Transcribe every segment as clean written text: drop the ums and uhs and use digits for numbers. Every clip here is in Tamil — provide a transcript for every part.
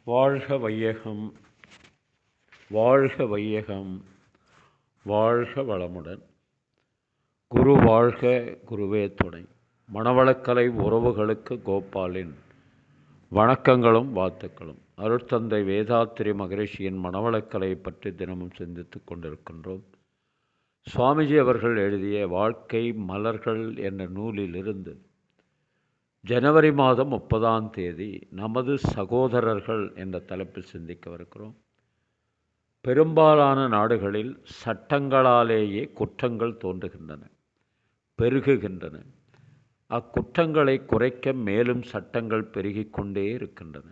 வாழ்க வையகம், வாழ்க வையகம், வாழ்க வளமுடன். குரு வாழ்க, குருவே துணை. மணவளக்கலை உறவுகளுக்கு கோபாலின் வணக்கங்களும் வாழ்த்துக்களும். அருட்தந்தை வேதாத்திரி மகரிஷியின் மணவளக்கலை பற்றி தினமும் சிந்தித்து கொண்டிருக்கின்றோம். சுவாமிஜி அவர்கள் எழுதிய வாழ்க்கை மலர்கள் என்ற நூலிலிருந்து ஜனவரி மாதம் 30 நமது சகோதரர்கள் என்ற தலைப்பில் சிந்திக்கவிருக்கிறோம். பெரும்பாலான நாடுகளில் சட்டங்களாலேயே குற்றங்கள் தோன்றுகின்றன, பெருகுகின்றன. அக்குற்றங்களை குறைக்க மேலும் சட்டங்கள் பெருகிக் கொண்டே இருக்கின்றன.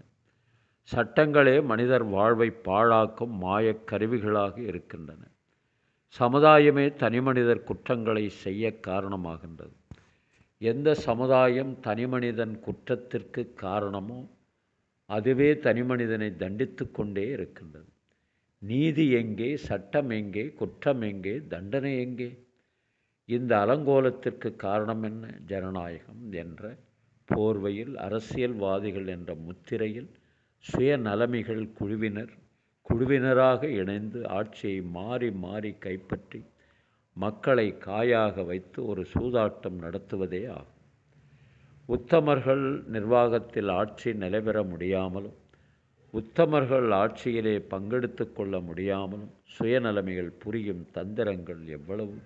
சட்டங்களே மனிதர் வாழ்வை பாழாக்கும் மாயக் கருவிகளாக இருக்கின்றன. சமுதாயமே தனிமனிதர் குற்றங்களை செய்ய காரணமாகின்றது. எந்த சமுதாயம் தனிமனிதன் குற்றத்திற்கு காரணமோ அதுவே தனிமனிதனை தண்டித்து கொண்டே இருக்கின்றது. நீதி எங்கே, சட்டம் எங்கே, குற்றம் எங்கே, தண்டனை எங்கே? இந்த அலங்கோலத்திற்கு காரணம் என்ன? ஜனநாயகம் என்ற போர்வையில், அரசியல்வாதிகள் என்ற முத்திரையில் சுயநலமிகள் குழுவினராக இணைந்து ஆட்சியை மாறி மாறி கைப்பற்றி மக்களை காயாக வைத்து ஒரு சூதாட்டம் நடத்துவதே ஆகும். உத்தமர்கள் நிர்வாகத்தில் ஆட்சி நிலைபெற முடியாமலும், உத்தமர்கள் ஆட்சியிலே பங்கெடுத்து கொள்ள முடியாமலும் சுயநலமைகள் புரியும் தந்திரங்கள் எவ்வளவு!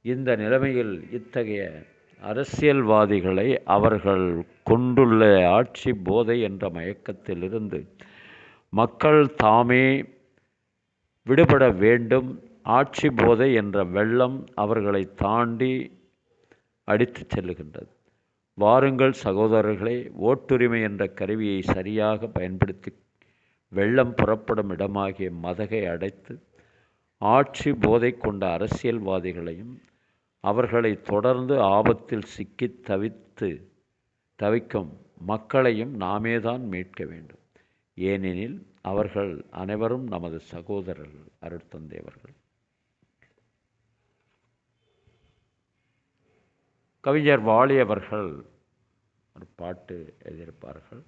இந்த நிலைமையில் இத்தகைய அரசியல்வாதிகளை அவர்கள் கொண்டுள்ள ஆட்சி போதை என்ற மயக்கத்திலிருந்து மக்கள் தாமே விடுபட வேண்டும். ஆட்சி போதை என்ற வெள்ளம் அவர்களை தாண்டி அடித்து செல்லுகின்றது. வாருங்கள் சகோதரர்களே, ஓட்டுரிமை என்ற கருவியை சரியாக பயன்படுத்தி வெள்ளம் புறப்படும் இடமாகிய மதகை அடைத்து ஆட்சி போதை கொண்ட அரசியல்வாதிகளையும் அவர்களை தொடர்ந்து ஆபத்தில் சிக்கி தவிக்கும் மக்களையும் நாமேதான் மீட்க வேண்டும். ஏனெனில் அவர்கள் அனைவரும் நமது சகோதரர்கள். அருட்தந்தை அவர்கள் கவிஞர் வாலி அவர்கள் ஒரு பாட்டு எழுதியிருப்பார்கள்.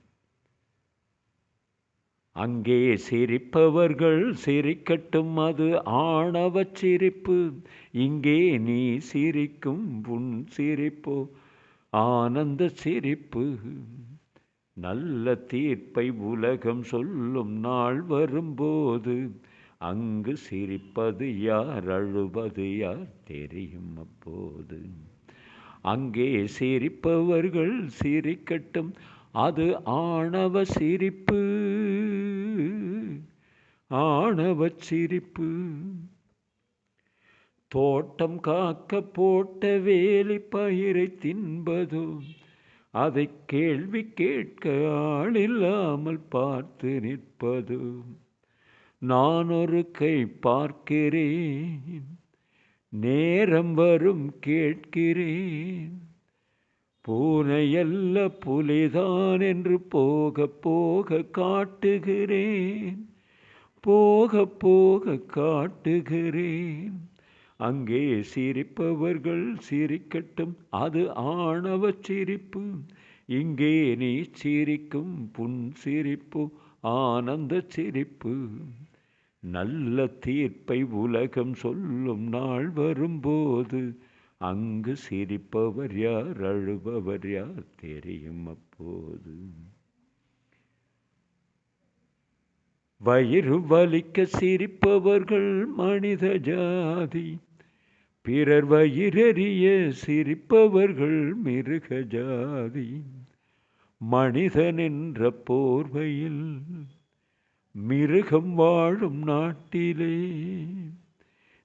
அங்கே சிரிப்பவர்கள் சிரிக்கட்டும், அது ஆணவ சிரிப்பு. இங்கே நீ சிரிக்கும் உன் சிரிப்போ ஆனந்த சிரிப்பு. நல்ல தீர்ப்பை உலகம் சொல்லும் நாள் வரும்போது அங்கு சிரிப்பது யார், அழுவது யார் தெரியும் அப்போது. அங்கே சிரிப்பவர்கள் சிரிக்கட்டும், அது ஆணவ சிரிப்பு, ஆணவ சிரிப்பு. தோட்டம் காக்க போட்ட வேலி பயிரை தின்பதோ, அதை கேள்வி கேட்க ஆளில்லாமல் பார்த்து நிற்பதோ. நான் ஒரு கை பார்க்கிறேன், நேரம் வரும் கேட்கிறேன். பூனையல்ல புலிதான் என்று போக போக காட்டுகிறேன், போக போக காட்டுகிறேன். அங்கே சிரிப்பவர்கள் சிரிக்கட்டும், அது ஆணவ சிரிப்பு. இங்கே நீ சிரிக்கும் புன் சிரிப்பு ஆனந்த சிரிப்பு. நல்ல தீர்ப்பை உலகம் சொல்லும் நாள் வரும்போது அங்கு சிரிப்பவர் யார், அழுபவர் யார் தெரியும் அப்போது. வயிறு வலிக்க சிரிப்பவர்கள் மனித ஜாதி, பிறர் வயிறறிய சிரிப்பவர்கள் மிருக ஜாதி. மனிதன் என்ற போர்வையில் மிருகம் வாழும் நாட்டிலே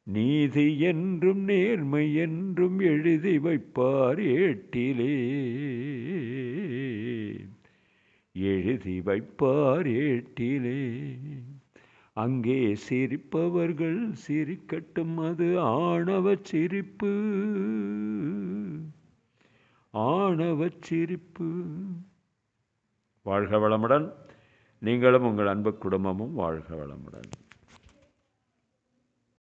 நீதி என்றும் நேர்மை என்றும் எழுதி வைப்பார் ஏட்டிலே, எழுதி வைப்பார் ஏட்டிலே. அங்கே சிரிப்பவர்கள் சிரிக்கட்டும், அது ஆணவ சிரிப்பு, ஆணவ சிரிப்பு. வாழ்க வளமுடன். நீங்களும் உங்கள் அன்பு குடும்பமும் வாழ்க வளமுடன்.